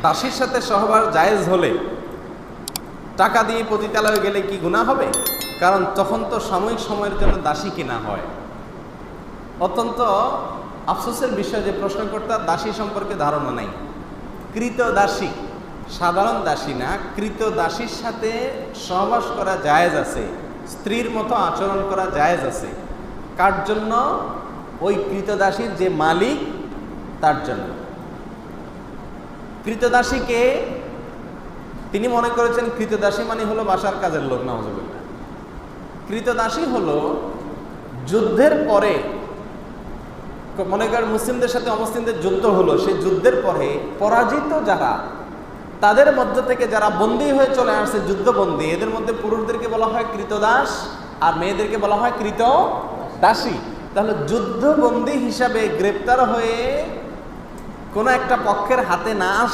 দাসীর সাথে সহবাস জায়েজ হলে টাকা দিয়ে পতিতালয়ে গেলে কি গুনাহ হবে? কারণ তখন তো সাময়িক সময়ের জন্য দাসী কেনা হয়। অত্যন্ত আফসোসের বিষয় যে প্রশ্নকর্তার দাসী সম্পর্কে ধারণা নাই। কৃত দাসী, সাধারণ দাসী না, কৃত দাসীর সাথে সহবাস করা জায়েজ আছে, স্ত্রীর মতো আচরণ করা জায়েজ আছে। কার জন্য? ওই কৃতদাসীর যে মালিক তার জন্য। কৃতদাসীকে তিনি মনে করেছেন কৃতদাসী মানে হলো বাসার কাজের লোক, নাউজুবিল্লাহ। কৃতদাসী হলো যুদ্ধের পরে, মনে করেন মুসলিমদের সাথে অমুসলিমদের যুদ্ধ হলো, সেই যুদ্ধের পরে পরাজিত যারা, তাদের মধ্য থেকে যারা বন্দী হয়ে চলে আসছে, যুদ্ধবন্দী, এদের মধ্যে পুরুষদেরকে বলা হয় কৃতদাস আর মেয়েদেরকে বলা হয় কৃতদাসী। তাহলে যুদ্ধবন্দী হিসাবে গ্রেপ্তার হয়ে কোনো একটা পক্ষের হাতে না